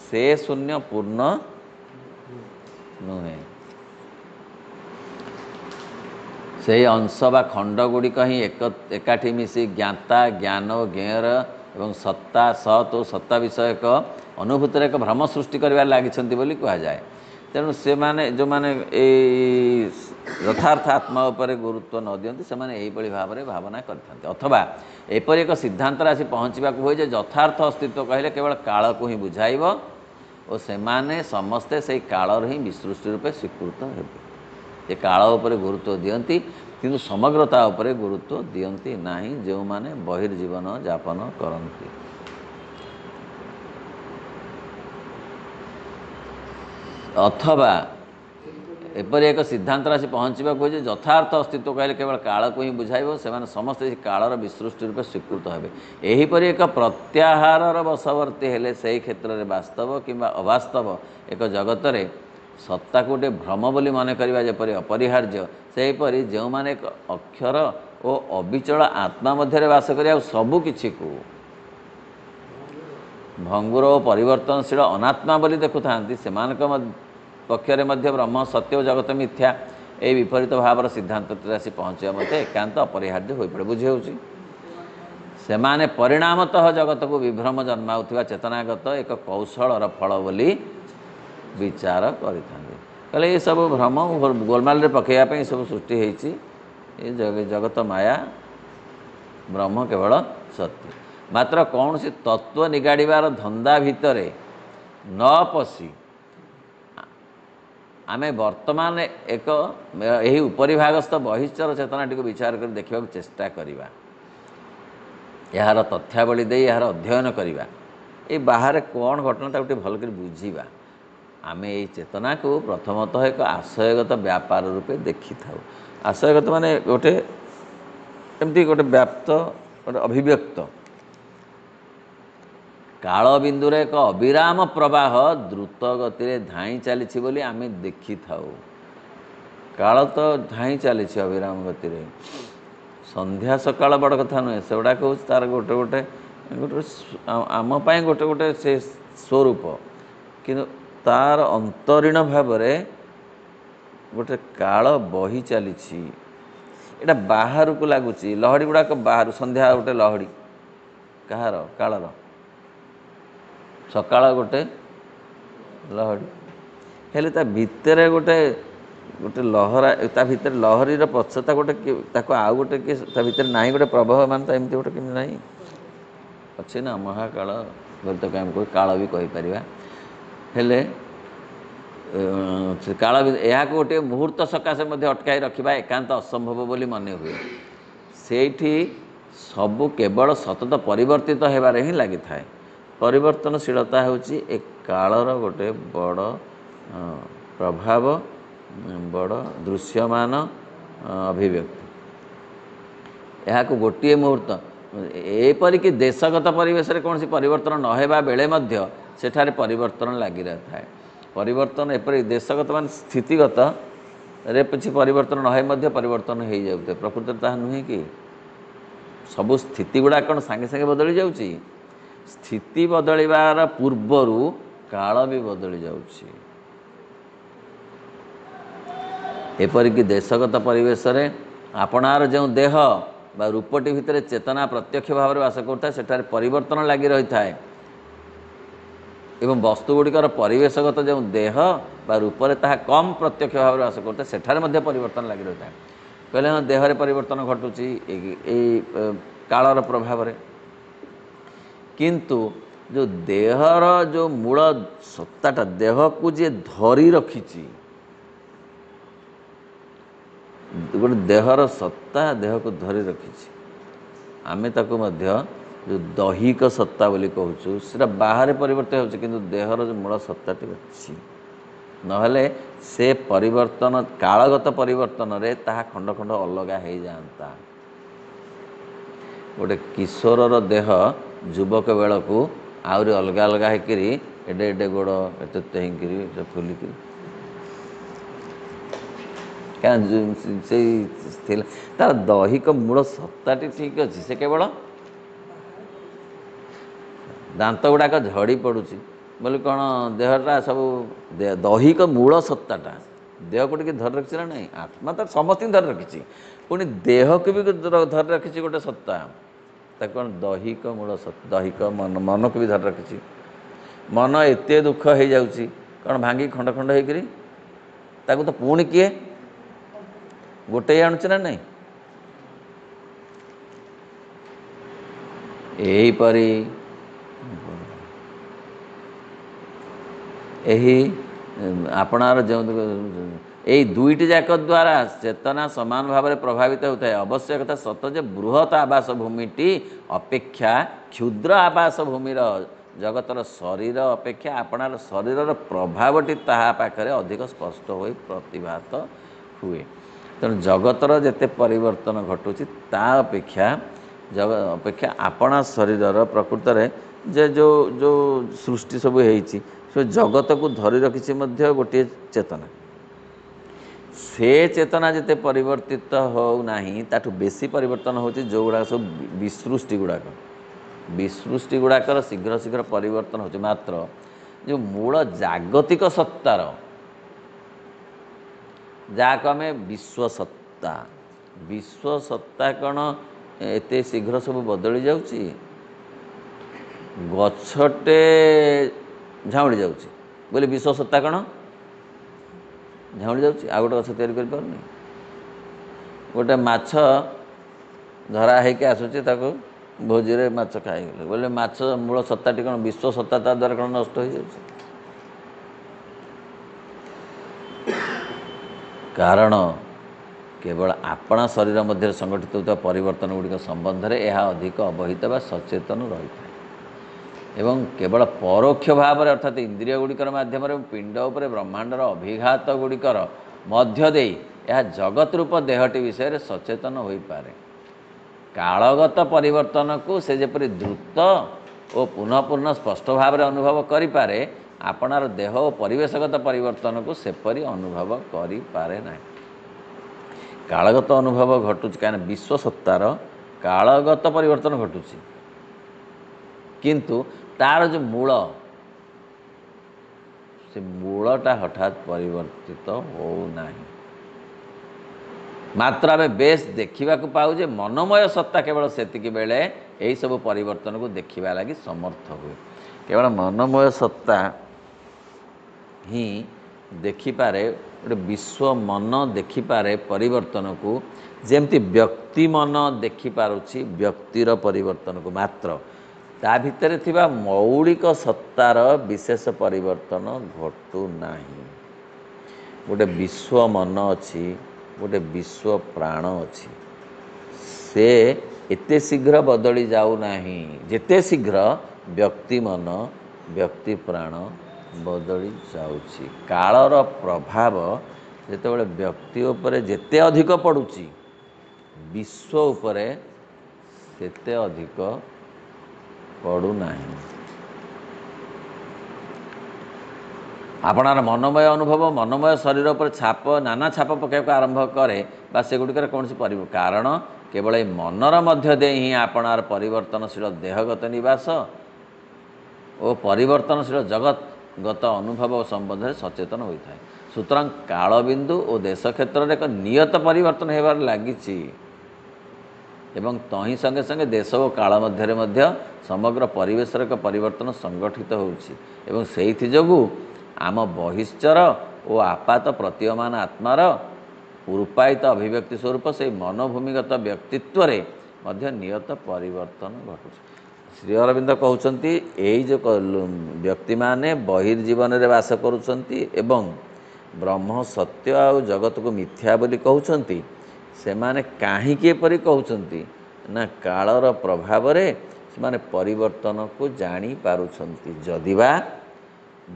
ସେ ଶୂନ୍ୟ ପୂର୍ଣ୍ଣ ନୁହେଁ। ସେହି ଅଂଶ ବା ଖଣ୍ଡ ଗୁଡ଼ିକ ହିଁ ଏକାଠି ମିଶି ଜ୍ଞାତା, ଜ୍ଞାନ ଓ ଜ୍ଞେୟର ଏବଂ ସତ୍ତା, ସତ୍ ଓ ସତ୍ତା ବିଷୟକ ଅନୁଭୂତିର ଏକ ଭ୍ରମ ସୃଷ୍ଟି କରିବାରେ ଲାଗିଛନ୍ତି ବୋଲି କୁହାଯାଏ। ତେଣୁ ସେମାନେ ଯେଉଁମାନେ ଏଇ ଯଥାର୍ଥ ଆତ୍ମା ଉପରେ ଗୁରୁତ୍ୱ ନ ଦିଅନ୍ତି, ସେମାନେ ଏହିଭଳି ଭାବରେ ଭାବନା କରିଥାନ୍ତି। ଅଥବା ଏପରି ଏକ ସିଦ୍ଧାନ୍ତରେ ଆସି ପହଞ୍ଚିବାକୁ ହୁଏ ଯେ ଯଥାର୍ଥ ଅସ୍ତିତ୍ୱ କହିଲେ କେବଳ କାଳକୁ ହିଁ ବୁଝାଇବ ଓ ସେମାନେ ସମସ୍ତେ ସେହି କାଳର ହିଁ ବିସୃଷ୍ଟି ରୂପେ ସ୍ୱୀକୃତ ହେବେ। ଏ କାଳ ଉପରେ ଗୁରୁତ୍ୱ ଦିଅନ୍ତି, କିନ୍ତୁ ସମଗ୍ରତା ଉପରେ ଗୁରୁତ୍ୱ ଦିଅନ୍ତି ନାହିଁ ଯେଉଁମାନେ ବହିର୍ଜୀବନ ଯାପନ କରନ୍ତି। ଅଥବା ଏପରି ଏକ ସିଦ୍ଧାନ୍ତରେ ଆସି ପହଞ୍ଚିବାକୁ ହୁଏ ଯେ ଯଥାର୍ଥ ଅସ୍ତିତ୍ୱ କହିଲେ କେବଳ କାଳକୁ ହିଁ ବୁଝାଇବ, ସେମାନେ ସମସ୍ତେ ସେହି କାଳର ବିସୃଷ୍ଟି ରୂପେ ସ୍ୱୀକୃତ ହେବେ। ଏହିପରି ଏକ ପ୍ରତ୍ୟାହାରର ବଶବର୍ତ୍ତୀ ହେଲେ ସେହି କ୍ଷେତ୍ରରେ ବାସ୍ତବ କିମ୍ବା ଅବାସ୍ତବ ଏକ ଜଗତରେ ସତ୍ତାକୁ ଗୋଟିଏ ଭ୍ରମ ବୋଲି ମନେ କରିବା ଯେପରି ଅପରିହାର୍ଯ୍ୟ, ସେହିପରି ଯେଉଁମାନେ ଏକ ଅକ୍ଷର ଓ ଅବିଚଳ ଆତ୍ମା ମଧ୍ୟରେ ବାସ କରି ଆଉ ସବୁ କିଛିକୁ ଭଙ୍ଗୁର ଓ ପରିବର୍ତ୍ତନଶୀଳ ଅନାତ୍ମା ବୋଲି ଦେଖୁଥାନ୍ତି, ସେମାନଙ୍କ ପକ୍ଷରେ ମଧ୍ୟ ବ୍ରହ୍ମ ସତ୍ୟ ଓ ଜଗତ ମିଥ୍ୟା, ଏହି ବିପରୀତ ଭାବର ସିଦ୍ଧାନ୍ତରେ ଆସି ପହଞ୍ଚିବା ମଧ୍ୟ ଏକାନ୍ତ ଅପରିହାର୍ଯ୍ୟ ହୋଇପଡ଼େ। ବୁଝି ହେଉଛି? ସେମାନେ ପରିଣାମତଃ ଜଗତକୁ ବିଭ୍ରମ ଜନ୍ମାଉଥିବା ଚେତନାଗତ ଏକ କୌଶଳର ଫଳ ବୋଲି ବିଚାର କରିଥାନ୍ତି। କହିଲେ ଏସବୁ ଭ୍ରମ ଗୋଲମାଲରେ ପକାଇବା ପାଇଁ ଏସବୁ ସୃଷ୍ଟି ହେଇଛି। ଏ ଜଗତ ମାୟା, ବ୍ରହ୍ମ କେବଳ ସତ୍ୟ। ମାତ୍ର କୌଣସି ତତ୍ତ୍ୱ ନିଗାଡ଼ିବାର ଧନ୍ଦା ଭିତରେ ନ ପଶି ଆମେ ବର୍ତ୍ତମାନ ଏହି ଉପରିଭାଗସ୍ଥ ବହିଶ୍ଚର ଚେତନାଟିକୁ ବିଚାର କରି ଦେଖିବାକୁ ଚେଷ୍ଟା କରିବା, ଏହାର ତଥ୍ୟାବଳୀ ଦେଇ ଏହାର ଅଧ୍ୟୟନ କରିବା। ये बाहर कौन घटना ताको भल कर बुझीबा आमे ये चेतना को प्रथमतः एक आशयगत व्यापार रूपे देखी था। आशयगत माने गोटे एमती गोटे व्याप्त गोटे अभिव्यक्त काल बिंदुर एक अविराम प्रवाह द्रुत गति धाई चली बोली आमे देखी था। काल तो धाई चली अविराम गति संध्या सकाळ बड़ कथा नुहे से गुड़ा कह तार गोटे गोटे गोटे आम गोटे गोटे से स्वरूप कि तार अंतरीण भाव गोटे काल बही चली एटा बाहर को लगुच लहड़ी गुड़ाक बाहर संध्या गोटे लहड़ी कहार कालर सकाळ गोटे लहड़ी हेले ता भितर गोटे गोटे लहरा ता भितर लहरीर पछता गोटे ताको आउ गोटे कि ता भितर नाही गोटे प्रभाव मान एमती गोटे कि नहीं अच्छे ना महाकाल बोली तो कहीं कोई काल भी कहीपर हेले काल यह गोटे मुहूर्त सकाशे अटकाई रखा एकांत असंभव बोली मन हुए सेठी सबू केवल सतत परिवर्तित होबार ही लगी था। परिवर्तनशीलता होची एक कालर गोटे बड़ प्रभाव बड़ दृश्यमान अभिव्यक्ति यह गोटे मुहूर्त एपरिक देशगत परिवेश कौन सी परिवर्तन नहेबा बेले मध्य सेठारे परिवर्तन लगी रहा है। परिवर्तन एपरि देशगत मान स्थितिगत रे पछी परिवर्तन नहे मध्य परिवर्तन हो जाते प्रकृति ताहा नुहे कि सबु स्थिति गुड़ा कौन सांगे सांगे बदली जाउची स्थिति बदलिबार पूर्वरु काल भी बदली जाउची। एपरिक देशगत परिवेश रे आपणार जो देह बा रूपटी भितर चेतना प्रत्यक्ष भाव में वास करता है सेठारे परिवर्तन लगी रही है एवं वस्तु गुड़िकर परिवेशगत जो देह बा रूपरे ताहा कम प्रत्यक्ष भाव में वास करता है सेठारे मध्य परिवर्तन लगी रही है। कहले हाँ देहरे परिवर्तन घटुची कालर प्रभाव रे किंतु जो देहर जो मूल सत्ताटा देह को जे धरी रखिची गोटे देहर सत्ता देह को धरी रखिची आमे ताको मध्य जो दैहिक सत्ता बोली कहूँ से बाहर परिवर्तन हो कि देहर जो मूल सत्ताटी अच्छी नहले से परिवर्तन कालगत परिवर्तन रे ताहा खंड खंड अलगा हो जाता। गोटे किशोरर देह युवक बेल को आहरी अलग अलग होकरी एडे एडे गोड़ एते होकरी फुलिक क्या तार दैहिक मूल सत्ताटी ठीक अच्छी से केवल दांत गुड़ाक झड़ी पड़ुची बोली कौन देहटा सब दैहिक मूल सत्ताटा देह को धरी रखी ना नहीं आत्मा तो समस्त धरी रखी पुणी देह को भी धरी रखी गोटे सत्ता कौन दैहिक मूल दैहिक मन मन को भी धरी रखी मन एत दुख हो जाऊँगी कौन भांगी खंड खंड होकरी ताकू तो पुणी किए गोटे आणुचे ना नहीं यहीपरी यही आपणार जो यही दुईटी जाक द्वारा चेतना समान भाव में प्रभावित होता है। आवश्यकता सत जे बृहत आवास भूमिटी अपेक्षा क्षुद्र आवास भूमिर जगतर शरीर अपेक्षा आपणार शरीर प्रभावटी ताहा पाखरे अधिक स्पष्ट हो प्रतिभात हुए। तेणु जगतर जेते परिवर्तन घटुची ता अपेक्षा अपेक्षा आपणा शरीर प्रकृत जे जो जो सृष्टि सब होईची से जगत को धरी रखी गोटे चेतना से चेतना जिते परिवर्तित हो नहीं ताठू बेसी परिवर्तन होची जो गुड़ा सब विसृष्टि गुड़ाकर शीघ्र शीघ्र परिवर्तन होची मात्र जो मूल जागतिक सत्तार जहाँ आम विश्वसत्ता कौन एत शीघ्र सब बदली जाऊँगी गछटे झाउड़ी जाऊँगी बोले विश्वसत्ता कौन झाउड़ी जाऊँगी आ गोटे गछ तैयारी कर पारनी गोटे माछ धरा होके आसूची ताको भोजी रे माछ खाईगले बोले माछ मूल सत्ताटी कौन विश्वसत्ता ता द्वारा कौन नष्ट हो जाऊँगी कारण केवल आपणा शरीर मध्य संगठित होता परिवर्तन गुड़िक संबंध में यह अधिक अवहित व सचेतन रही है। ଏବଂ କେବଳ ପରୋକ୍ଷ ଭାବରେ ଅର୍ଥାତ୍ ଇନ୍ଦ୍ରିୟ ଗୁଡ଼ିକର ମାଧ୍ୟମରେ ପିଣ୍ଡ ଉପରେ ବ୍ରହ୍ମାଣ୍ଡର ଅଭିଘାତ ଗୁଡ଼ିକର ମଧ୍ୟ ଦେଇ ଏହା ଜଗତ ରୂପ ଦେହଟି ବିଷୟରେ ସଚେତନ ହୋଇପାରେ। କାଳଗତ ପରିବର୍ତ୍ତନକୁ ସେ ଯେପରି ଦ୍ରୁତ ଓ ପୁନଃ ପୁନଃ ସ୍ପଷ୍ଟ ଭାବରେ ଅନୁଭବ କରିପାରେ, ଆପଣାର ଦେହ ଓ ପରିବେଶଗତ ପରିବର୍ତ୍ତନକୁ ସେପରି ଅନୁଭବ କରିପାରେ ନାହିଁ। କାଳଗତ ଅନୁଭବ ଘଟୁଛି କାହିଁକିନା ବିଶ୍ୱସତ୍ତାର କାଳଗତ ପରିବର୍ତ୍ତନ ଘଟୁଛି, କିନ୍ତୁ ତାର ଯେଉଁ ମୂଳ, ସେ ମୂଳଟା ହଠାତ୍ ପରିବର୍ତ୍ତିତ ହେଉନାହିଁ। ମାତ୍ର ଆମେ ବେଶ୍ ଦେଖିବାକୁ ପାଉ ଯେ ମନୋମୟ ସତ୍ତା କେବଳ ସେତିକି ବେଳେ ଏହିସବୁ ପରିବର୍ତ୍ତନକୁ ଦେଖିବା ଲାଗି ସମର୍ଥ ହୁଏ। କେବଳ ମନୋମୟ ସତ୍ତା ହିଁ ଦେଖିପାରେ, ଗୋଟେ ବିଶ୍ୱ ମନ ଦେଖିପାରେ ପରିବର୍ତ୍ତନକୁ, ଯେମିତି ବ୍ୟକ୍ତି ମନ ଦେଖିପାରୁଛି ବ୍ୟକ୍ତିର ପରିବର୍ତ୍ତନକୁ। ମାତ୍ର ତା ଭିତରେ ଥିବା ମୌଳିକ ସତ୍ତାର ବିଶେଷ ପରିବର୍ତ୍ତନ ଘଟୁନାହିଁ। ଗୋଟେ ବିଶ୍ୱ ମନ ଅଛି, ଗୋଟେ ବିଶ୍ୱ ପ୍ରାଣ ଅଛି, ସେ ଏତେ ଶୀଘ୍ର ବଦଳି ଯାଉନାହିଁ ଯେତେ ଶୀଘ୍ର ବ୍ୟକ୍ତି ମନ ବ୍ୟକ୍ତି ପ୍ରାଣ ବଦଳି ଯାଉଛି। କାଳର ପ୍ରଭାବ ଯେତେବେଳେ ବ୍ୟକ୍ତି ଉପରେ ଯେତେ ଅଧିକ ପଡ଼ୁଛି, ବିଶ୍ୱ ଉପରେ ସେତେ ଅଧିକ ପଡ଼ୁନାହିଁ। ଆପଣାର ମନୋମୟ ଅନୁଭବ ମନୋମୟ ଶରୀର ଉପରେ ନାନା ଛାପ ପକାଇବାକୁ ଆରମ୍ଭ କରେ ବା ସେଗୁଡ଼ିକରେ କୌଣସି କାରଣ କେବଳ ଏହି ମନର ମଧ୍ୟ ଦେଇ ହିଁ ଆପଣାର ପରିବର୍ତ୍ତନଶୀଳ ଦେହଗତ ନିବାସ ଓ ପରିବର୍ତ୍ତନଶୀଳ ଜଗତଗତ ଅନୁଭବ ସମ୍ବନ୍ଧରେ ସଚେତନ ହୋଇଥାଏ। ସୁତରାଂ କାଳବିନ୍ଦୁ ଓ ଦେଶ କ୍ଷେତ୍ରରେ ଏକ ନିୟତ ପରିବର୍ତ୍ତନ ହେବାରେ ଲାଗିଛି ଏବଂ ତହିଁ ସଙ୍ଗେ ସଙ୍ଗେ ଦେଶ ଓ କାଳ ମଧ୍ୟରେ ମଧ୍ୟ ସମଗ୍ର ପରିବେଶର ଏକ ପରିବର୍ତ୍ତନ ସଂଗଠିତ ହେଉଛି ଏବଂ ସେଇଥିଯୋଗୁଁ ଆମ ବହିଶ୍ଚର ଓ ଆପାତ ପ୍ରତୀୟମାନ ଆତ୍ମାର ରୂପାୟିତ ଅଭିବ୍ୟକ୍ତି ସ୍ୱରୂପ ସେହି ମନୋଭୂମିଗତ ବ୍ୟକ୍ତିତ୍ୱରେ ମଧ୍ୟ ନିୟତ ପରିବର୍ତ୍ତନ ଘଟୁଛି। ଶ୍ରୀ ଅରବିନ୍ଦ କହୁଛନ୍ତି, ଏଇ ଯେଉଁ ବ୍ୟକ୍ତିମାନେ ବହିର୍ଜୀବନରେ ବାସ କରୁଛନ୍ତି ଏବଂ ବ୍ରହ୍ମ ସତ୍ୟ ଆଉ ଜଗତକୁ ମିଥ୍ୟା ବୋଲି କହୁଛନ୍ତି, ସେମାନେ କାହିଁକି ଏପରି କହୁଛନ୍ତି ନା କାଳର ପ୍ରଭାବରେ ସେମାନେ ପରିବର୍ତ୍ତନକୁ ଜାଣିପାରୁଛନ୍ତି। ଯଦିବା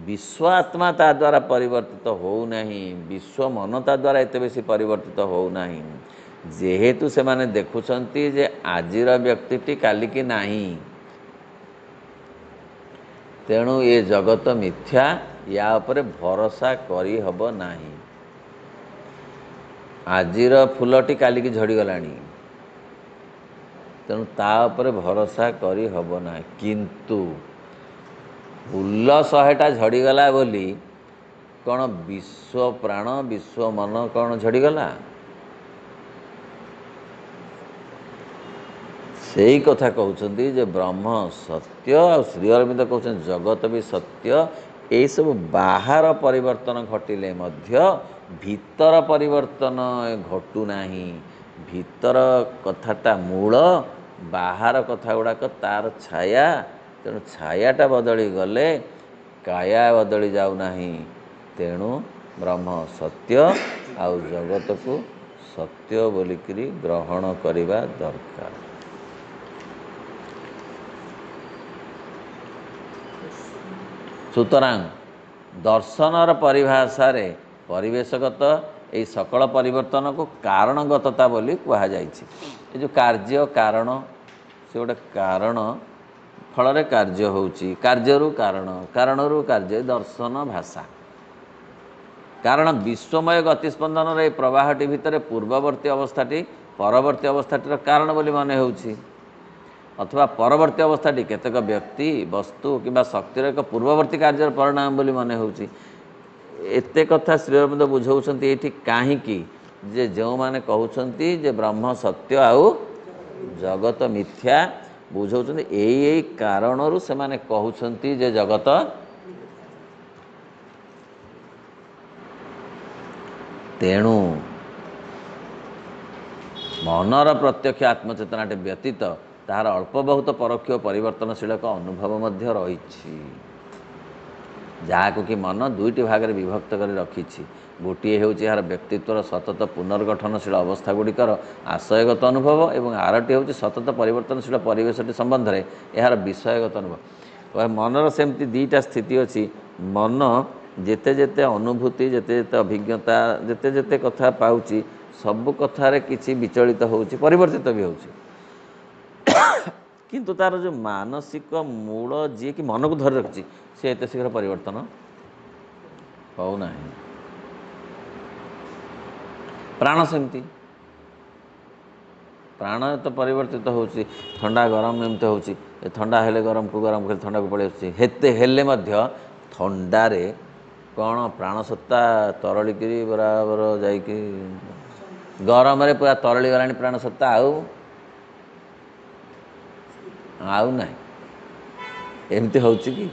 ବିଶ୍ୱ ଆତ୍ମା ତା ଦ୍ୱାରା ପରିବର୍ତ୍ତିତ ହେଉନାହିଁ, ବିଶ୍ୱ ମନ ତା ଦ୍ୱାରା ଏତେ ବେଶୀ ପରିବର୍ତ୍ତିତ ହେଉନାହିଁ, ଯେହେତୁ ସେମାନେ ଦେଖୁଛନ୍ତି ଯେ ଆଜିର ବ୍ୟକ୍ତିଟି କାଲିକି ନାହିଁ, ତେଣୁ ଏ ଜଗତ ମିଥ୍ୟା, ୟା ଉପରେ ଭରସା କରିହେବ ନାହିଁ। ଆଜିର ଫୁଲଟି କାଲିକି ଝଡ଼ିଗଲାଣି, ତେଣୁ ତା ଉପରେ ଭରସା କରିହେବ ନାହିଁ। କିନ୍ତୁ ଫୁଲ 100ଟା ଝଡ଼ିଗଲା ବୋଲି କ'ଣ ବିଶ୍ୱ ପ୍ରାଣ ବିଶ୍ୱ ମନ କ'ଣ ଝଡ଼ିଗଲା? ସେଇ କଥା କହୁଛନ୍ତି ଯେ ବ୍ରହ୍ମ ସତ୍ୟ ଆଉ ଶ୍ରୀ ଅରବିନ୍ଦ କହୁଛନ୍ତି ଜଗତ ବି ସତ୍ୟ। ଏଇସବୁ ବାହାର ପରିବର୍ତ୍ତନ ଘଟିଲେ ମଧ୍ୟ ଭିତର ପରିବର୍ତ୍ତନ ଘଟୁନାହିଁ। ଭିତର କଥାଟା ମୂଳ, ବାହାର କଥା ଗୁଡ଼ାକ ତାର ଛାୟା। ତେଣୁ ଛାୟାଟା ବଦଳି ଗଲେ କାୟା ବଦଳି ଯାଉନାହିଁ। ତେଣୁ ବ୍ରହ୍ମ ସତ୍ୟ ଆଉ ଜଗତକୁ ସତ୍ୟ ବୋଲିକିରି ଗ୍ରହଣ କରିବା ଦରକାର। ସୁତରାଂ ଦର୍ଶନର ପରିଭାଷାରେ ପରିବେଶଗତ ଏହି ସକଳ ପରିବର୍ତ୍ତନକୁ କାରଣଗତତା ବୋଲି କୁହାଯାଇଛି। ଏ ଯେଉଁ କାର୍ଯ୍ୟ କାରଣ, ସେ ଗୋଟେ କାରଣ ଫଳରେ କାର୍ଯ୍ୟ ହେଉଛି, କାର୍ଯ୍ୟରୁ କାରଣ, କାରଣରୁ କାର୍ଯ୍ୟ, ଦର୍ଶନ ଭାଷା। କାରଣ ବିଶ୍ୱମୟ ଗତିସ୍ପନ୍ଦନର ଏହି ପ୍ରବାହଟି ଭିତରେ ପୂର୍ବବର୍ତ୍ତୀ ଅବସ୍ଥାଟି ପରବର୍ତ୍ତୀ ଅବସ୍ଥାଟିର କାରଣ ବୋଲି ମନେ ହେଉଛି, ଅଥବା ପରବର୍ତ୍ତୀ ଅବସ୍ଥାଟି କେତେକ ବ୍ୟକ୍ତି ବସ୍ତୁ କିମ୍ବା ଶକ୍ତିର ଏକ ପୂର୍ବବର୍ତ୍ତୀ କାର୍ଯ୍ୟର ପରିଣାମ ବୋଲି ମନେ ହେଉଛି। ଏତେ କଥା ଶ୍ରୀ ଅରବିନ୍ଦ ବୁଝାଉଛନ୍ତି ଏଇଠି କାହିଁକି? ଯେ ଯେଉଁମାନେ କହୁଛନ୍ତି ଯେ ବ୍ରହ୍ମ ସତ୍ୟ ଆଉ ଜଗତ ମିଥ୍ୟା, ବୁଝାଉଛନ୍ତି ଏଇ କାରଣରୁ ସେମାନେ କହୁଛନ୍ତି ଯେ ଜଗତ ତେଣୁ ମନର ପ୍ରତ୍ୟକ୍ଷ ଆତ୍ମଚେତନାଟି ବ୍ୟତୀତ ତାହାର ଅଳ୍ପ ବହୁତ ପରୋକ୍ଷ ପରିବର୍ତ୍ତନଶୀଳ ଏକ ଅନୁଭବ ମଧ୍ୟ ରହିଛି, ଯାହାକୁ କି ମନ ଦୁଇଟି ଭାଗରେ ବିଭକ୍ତ କରି ରଖିଛି। ଗୋଟିଏ ହେଉଛି ଏହାର ବ୍ୟକ୍ତିତ୍ୱର ସତତ ପୁନର୍ଗଠନଶୀଳ ଅବସ୍ଥା ଗୁଡ଼ିକର ଆଶୟଗତ ଅନୁଭବ ଏବଂ ଆରଟି ହେଉଛି ସତତ ପରିବର୍ତ୍ତନଶୀଳ ପରିବେଶଟି ସମ୍ବନ୍ଧରେ ଏହାର ବିଷୟଗତ ଅନୁଭବ। मनर सेमती दुईटा स्थिति अच्छी मन जेते जेते अनुभूति जेते जेते अभिज्ञता जेते जेते कथा पाउची सब कथार किसी विचलित होउची परिवर्तित भी होउची किंतु तार जो मानसिक मूल जी कि मन को धरी रखी से एत शीघ्र परिवर्तन होना। प्राण सेमती प्राण तो परिवर्तित होउची ठंडा गरम एमती होउची ठंडा हेले गरम को गरम कर ठंडा को पड़े हेते हेले मध्य ठंडारे कौन प्राणसत्ता तरलिक बराबर जाइकी गरम रे पूरा तरली गलानी प्राणसत्ता आउ ना एमती होउची कि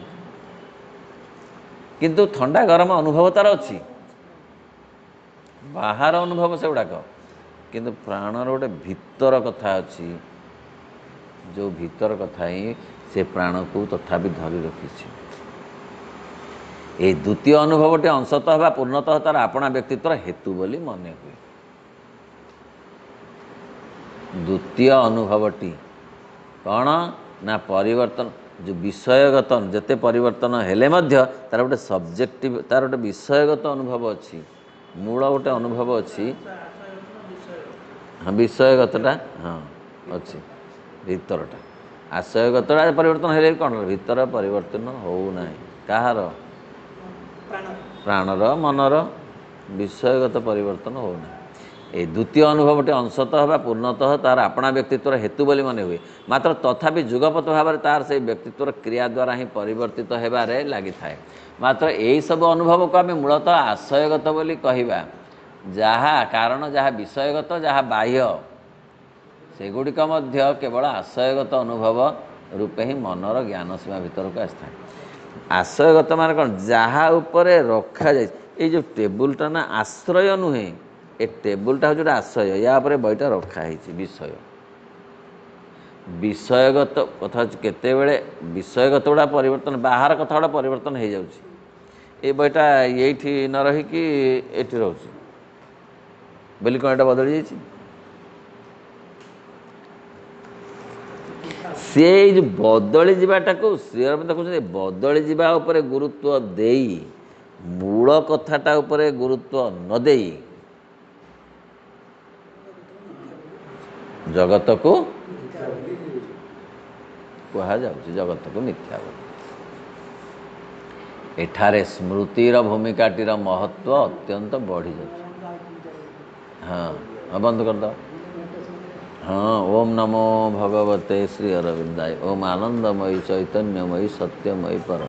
किंतु ठंडा गरम अनुभव तार अच्छी बाहर अनुभव से गुड़ाक किंतु प्राणर गोटे भीतर कथा अच्छी जो भीतर कथा ही से प्राण को तथापि धरी रखी ये द्वितीय अनुभवटी अंशतः बा पूर्णतः तार आपणा व्यक्तित्व हेतु बोली मन हुए। द्वितीय अनुभवटी कौन ना परिवर्तन जो विषयगत जिते परिवर्तन हेले मध्य तार गोटे सब्जेक्टिव तार गोटे विषयगत अनुभव अच्छी मूल गोटे अनुभव अच्छी हाँ विषयगतटा हाँ अच्छी भीतरटा आशयगतटा परिवर्तन हेले कौन भीतर परिवर्तन होना कहार प्राणर मनर विषयगत परिवर्तन होना। ये द्वितीय अनुभवटी अंशतः बा पूर्णतः तार आपणा व्यक्तित्व हेतु बोली मन हुए मात्र तथापि जुगपत भाव में तार से व्यक्तित्व क्रिया द्वारा ही परिवर्तित होबारे लगी थाए मात्र यही सब अनुभव को आम मूलतः आशयगत बोली कहवा जहाँ कारण जहाँ विषयगत जहाँ बाह्य सेगुड़िक मध्य केवल आशयगत अनुभव रूपे ही मनर ज्ञान सीमा भीतर को आसता आशयगत मान कौन जहाँ उपरे रखा जाए ये जो टेबुलटा ना आश्रय नुहे ए टेबुलटा हूँ जो आश्रय या बईटा रखाही विषय विषयगत कथा केतेबेले विषयगत गुड़ा परिवर्तन बाहर कथा गुड़ा परिवर्तन हो जाए बईटा ये न रहीकि ये रोचे बोली कौन एटा बदली जाइए सी जो बदली जाटा को श्री अरविंद कहते बदली जावा उपरे गुरुत्व देई मूल कथाटा उपरे गुरुत्व न देई जगत को कहा जगत को मिथ्या एठारे स्मृतिर भूमिकाटीर महत्व अत्यंत बढ़ी जाए। हाँ बंद कर दो। हाँ ओम नमो भगवते श्री अरविंदाय ओम आनंदमयी चैतन्यमयी सत्यमयी परम।